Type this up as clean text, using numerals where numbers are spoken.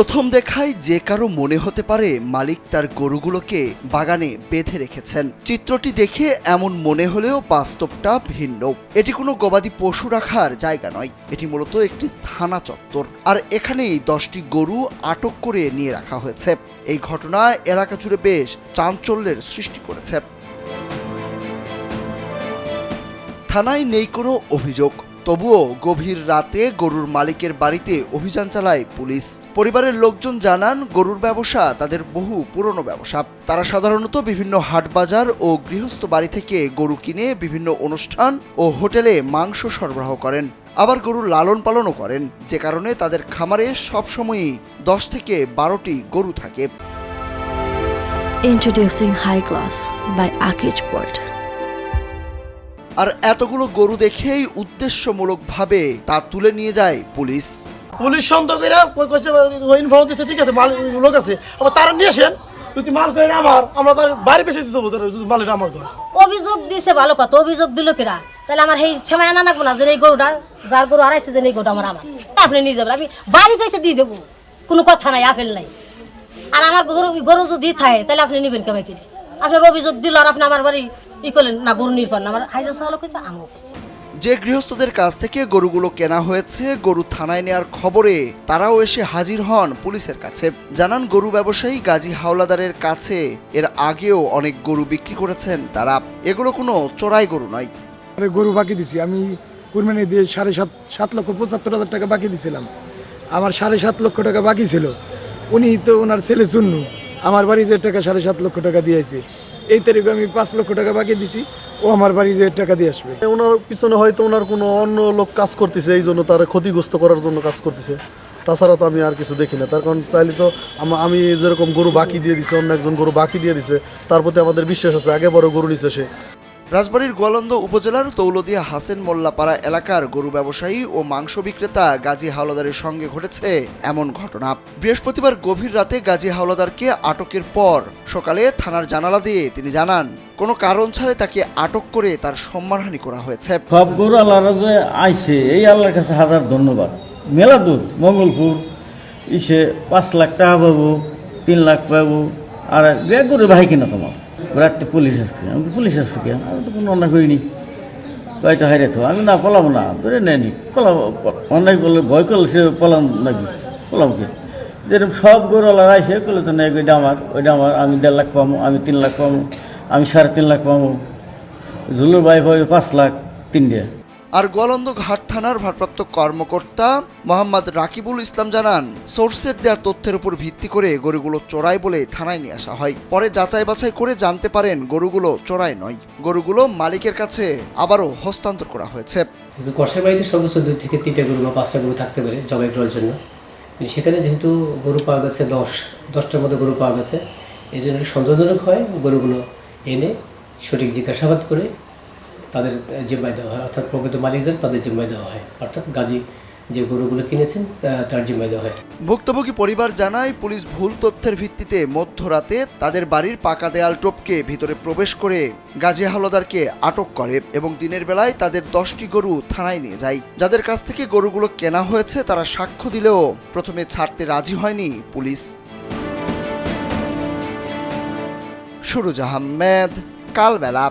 প্রথম দেখায় যে কারো মনে হতে পারে মালিক তার গরুগুলোকে বাগানে বেঁধে রেখেছেন। চিত্রটি দেখে এমন মনে হলেও বাস্তবটা ভিন্ন। এটি কোনো গবাদি পশু রাখার জায়গা নয়, এটি মূলত একটি থানা চত্বর। আর এখানেই 10টি গরু আটক করে নিয়ে রাখা হয়েছে। এই ঘটনা এলাকা জুড়ে বেশ চাঞ্চল্যের সৃষ্টি করেছে। থানায় নেই কোনো অভিযোগ, তবুও গভীর রাতে গরুর মালিকের বাড়িতে অভিযান চালায় পুলিশ। পরিবারের লোকজন জানান, গরুর ব্যবসা তাদের বহু পুরনো ব্যবসা। তারা সাধারণত বিভিন্ন হাটবাজার ও গৃহস্থ বাড়ি থেকে গরু কিনে বিভিন্ন অনুষ্ঠান ও হোটেলে মাংস সরবরাহ করেন। আবার গরুর লালন পালনও করেন, যে কারণে তাদের খামারে সবসময়ই 10 থেকে 12টি গরু থাকে। Introducing High Class by Akij Port. আর এতগুলো গরু দেখেই উদ্দেশ্যমূলকভাবে তা তুলে নিয়ে যায় পুলিশ। পুলিশ সন্দেহ করে কইছে ইনফর্ম দিতে, ঠিক আছে মাল লোক আছে, আবার তারা নিয়ে আসেন, যদি মাল করে আমার আমরা তার বাড়ি বেঁচে দিতে দেবো, মালটা আমার ঘর। অভিযোগ দিছে ভালো কথা, অভিযোগ দিল কিরা, তাহলে আমার সেই সময় আনা লাগবো না যে এই গরুটা যার গরু হারাইছে, যে এই গরুটা আমার আপনি নিয়ে যাবেন, আমি বাড়ি পয়সা দিয়ে দেবো, কোনো কথা নাই, আপেল নাই। আর আমার গরু যদি থাকে তাহলে আপনি নেবেন কেমন কিনে? আপনার অভিযোগ দিল আর আপনি আমার বাড়ি করলেন না, গরু নির্ভর না, আমার হাইজা চালক হয়েছে, আমিও করছি। যে গৃহস্থদের কাছ থেকে গরুগুলো কেনা হয়েছে, গরু থানায় নেওয়ার খবরে তারাও এসে হাজির হন পুলিশের কাছে। জানান, গরু ব্যবসায়ী গাজী হাওলাদারের কাছে এর আগেও অনেক গরু বিক্রি করেছেন তারা। এগুলো কোনো চোরাই গরু নয়। গরু বাকি দিছি আমি, কুরবানি দিয়ে 7,75,000 টাকা বাকি দিছিলাম। আমার 7.5 লক্ষ টাকা বাকি ছিল। উনি তো ওনার ছেলে চুন্নু আমার বাড়ি যে টাকা 7.5 লক্ষ টাকা দিয়েছে। এই তারিখে আমি 5 লক্ষ টাকা বাকি দিছি, ও আমার বাড়ি যে টাকা দিয়ে আসবে। ওনার পিছনে হয়তো ওনার কোনো অন্য লোক কাজ করতেছে, এই জন্য তারা ক্ষতিগ্রস্ত করার জন্য কাজ করতেছে। তাছাড়া তো আমি আর কিছু দেখি না। তার কারণ চাইলে তো আমি যেরকম গরু বাকি দিয়ে দিছি, অন্য একজন গরু বাকি দিয়ে দিছে, তার প্রতি আমাদের বিশ্বাস আছে, আগে বড় গরু নিছে সে। রাজবাড়ীর গোয়ালন্দ উপজেলার দৌলদিয়া হাসেন মোল্লাপাড়া এলাকার গরু ব্যবসায়ী ও মাংস বিক্রেতা গাজী হাওলাদারের সঙ্গে ঘটেছে এমন ঘটনা। বৃহস্পতিবার গভীর রাতে গাজী হাওলাদারকে আটকের পর সকালে থানার জানালা দিয়ে তিনি জানান, কোনো কারণ ছাড়াই তাকে আটক করে তার সম্মানহানি করা হয়েছে। সব গরু আল্লাহর যে আইছে, এই আল্লাহর কাছে হাজার ধন্যবাদ। মেলা দূর মঙ্গলপুর ইসে 5 লাখ টাকা পাবো, 3 লাখ পাবো, আর ব্যাগ গরু ভাই কিনা তোমার রাত্রে পুলিশ আসবে। আমি তো পুলিশ আসবে কে? আমি তো কোনো অন্যায় করিনি, কয়টা হাইরে তো আমি না পলাবো না, ধরে নেয়নি পলাবো। অন্যায় করলে ভয় করলে সে পলাম নাকি, পলাম কে? যেরকম সব গরু আল্লাহর আইসে করলে তো নেই, ওইটা আমার, আমি 1.5 লাখ পাবো, আমি 3 লাখ পাবো, আমি 3.5 লাখ পাবো, ঝুলুর ভাই পাবো 5 লাখ 3 দিয়ে। আর গোয়ালন্দ ঘাট থানার ভারপ্রাপ্ত কর্মকর্তা মোহাম্মদ রাকিবুল ইসলাম জানান, সোর্সের দেওয়ার তথ্যের উপর ভিত্তি করে গরুগুলো চোরাই বলে থানায় নিয়ে আসা হয়। পরে যাচাই বাছাই করে জানতে পারেন গরুগুলো চোরাই নয়, গরুগুলো মালিকের কাছে আবারও হস্তান্তর করা হয়েছে। কষার বাড়িতে সর্বোচ্চ 2 থেকে 3টা গরু বা 5টা গরু থাকতে পারে জবাই করার জন্য। সেখানে যেহেতু গরু পাওয়া গেছে 10টার মতো গরু পাওয়া গেছে, এই জন্য সন্দেহজনক হয় গরুগুলো এনে সঠিক জিজ্ঞাসাবাদ করে তাদের জিম্মায় দেওয়া হয়, অর্থাৎ প্রকৃত মালিক যারা তাদের জিম্মায় দেওয়া হয়, অর্থাৎ গাজী যে গরুগুলো কিনেছেন তার জিম্মায় দেওয়া হয়। ভুক্তভোগী পরিবার জানায়, পুলিশ ভুল তথ্যের ভিত্তিতে মধ্যরাতে তাদের বাড়ির পাকা দেয়াল টপকে ভিতরে প্রবেশ করে গাজী হাওলাদারকে আটক করে এবং দিনের বেলায় তাদের 10টি গরু থানায় নিয়ে যায়। যাদের কাছ থেকে গরুগুলো কেনা হয়েছে তারা সাক্ষ্য দিলেও প্রথমে ছাড়তে রাজি হয়নি পুলিশ। সুরুজ আহমেদ, কালবেলা।